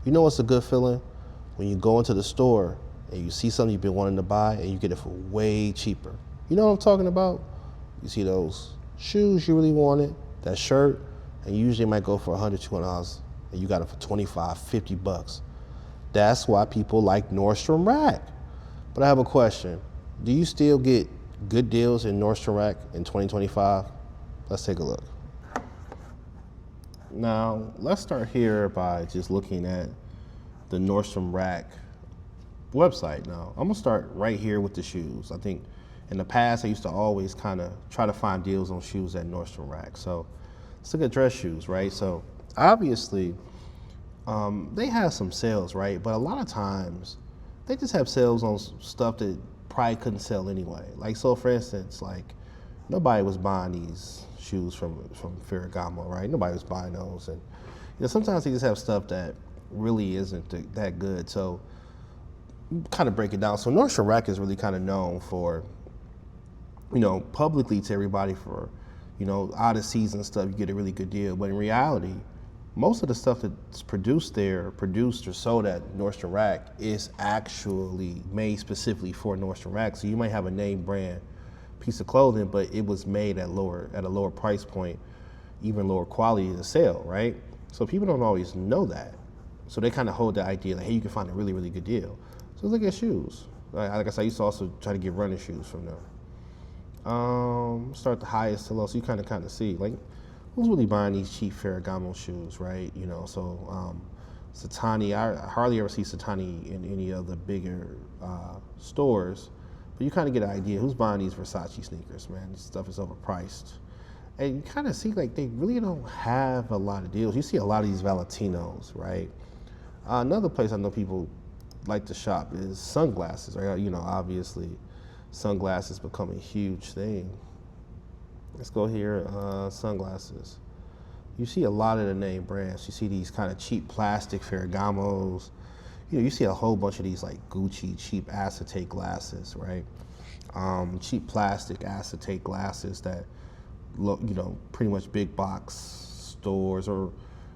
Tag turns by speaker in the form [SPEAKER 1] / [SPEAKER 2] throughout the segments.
[SPEAKER 1] You know what's a good feeling? When you go into the store and you see something you've been wanting to buy and you get it for way cheaper. You know what I'm talking about? You see those shoes you really wanted, that shirt, and usually it might go for $100, $200, and you got it for 25, 50 bucks. That's why people like Nordstrom Rack. But I have a question. Do you still get good deals in Nordstrom Rack in 2025? Let's take a look. Now, let's start here by just looking at the Nordstrom Rack website. Now, I'm gonna start right here with the shoes. I think in the past, I used to always kind of try to find deals on shoes at Nordstrom Rack. So let's look at dress shoes, right? So obviously, they have some sales, right? But a lot of times, they just have sales on stuff that probably couldn't sell anyway. Like, so for instance, like nobody was buying these shoes from Ferragamo, right? Nobody was buying those. And sometimes they just have stuff that really isn't that good. So kind of break it down. So Nordstrom Rack is really kind of known for, publicly to everybody for, out of season stuff, you get a really good deal. But in reality, most of the stuff that's produced or sold at Nordstrom Rack is actually made specifically for Nordstrom Rack. So you might have a name brand piece of clothing, but it was made at a lower price point, even lower quality to sell, right? So people don't always know that. So they kind of hold the idea that, hey, you can find a really, really good deal. So look at shoes. Like I said, I used to also try to get running shoes from them. Start the highest to low, so you kind of see, like, who's really buying these cheap Ferragamo shoes, right? Satani, I hardly ever see Satani in any of the bigger stores, but you kind of get an idea who's buying these Versace sneakers, man. This stuff is overpriced. And you kind of see, like, they really don't have a lot of deals. You see a lot of these Valentinos, right? Another place I know people like to shop is sunglasses, right? Obviously, sunglasses become a huge thing. Let's go here, sunglasses. You see a lot of the name brands. You see these kind of cheap plastic Ferragamos. You see a whole bunch of these like Gucci cheap acetate glasses, right? Cheap plastic acetate glasses that look, pretty much big box stores or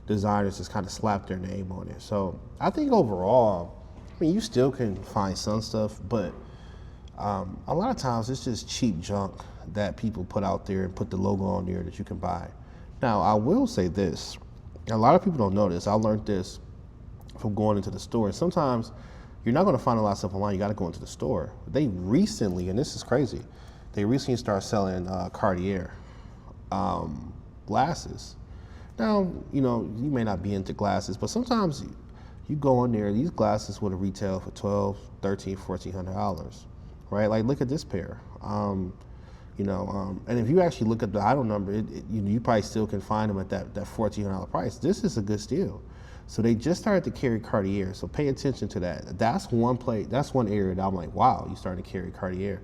[SPEAKER 1] designers just kind of slap their name on it. So I think overall, you still can find some stuff, but a lot of times it's just cheap junk that people put out there and put the logo on there that you can buy. Now, I will say this. A lot of people don't know this. I learned this from going into the store. Sometimes you're not going to find a lot of stuff online. You got to go into the store. They recently, and this is crazy, they recently started selling Cartier glasses. Now, you may not be into glasses, but sometimes you go in there, these glasses would retail for $1,200, $1,300, $1,400, right? Like, look at this pair. And if you actually look at the item number, you probably still can find them at that $1,400 price. This is a good steal. So they just started to carry Cartier. So pay attention to that. That's one area that I'm like, wow, you starting to carry Cartier.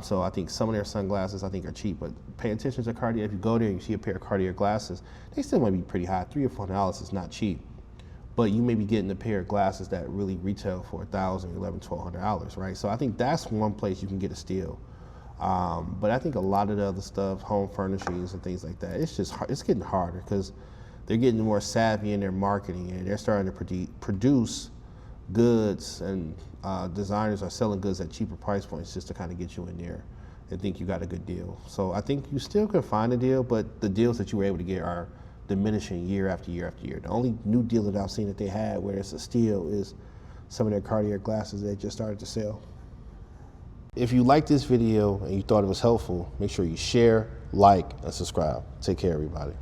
[SPEAKER 1] So I think some of their sunglasses I think are cheap, but pay attention to Cartier. If you go there and you see a pair of Cartier glasses, they still might be pretty high. $300 or $400 is not cheap, but you may be getting a pair of glasses that really retail for $1,000, $1,100, $1,200, right? So I think that's one place you can get a steal. But I think a lot of the other stuff, home furnishings and things like that, it's getting harder because they're getting more savvy in their marketing and they're starting to produce goods, and designers are selling goods at cheaper price points just to kind of get you in there and think you got a good deal. So I think you still can find a deal, but the deals that you were able to get are diminishing year after year after year. The only new deal that I've seen that they had where it's a steal is some of their Cartier glasses they just started to sell. If you liked this video and you thought it was helpful, make sure you share, like, and subscribe. Take care, everybody.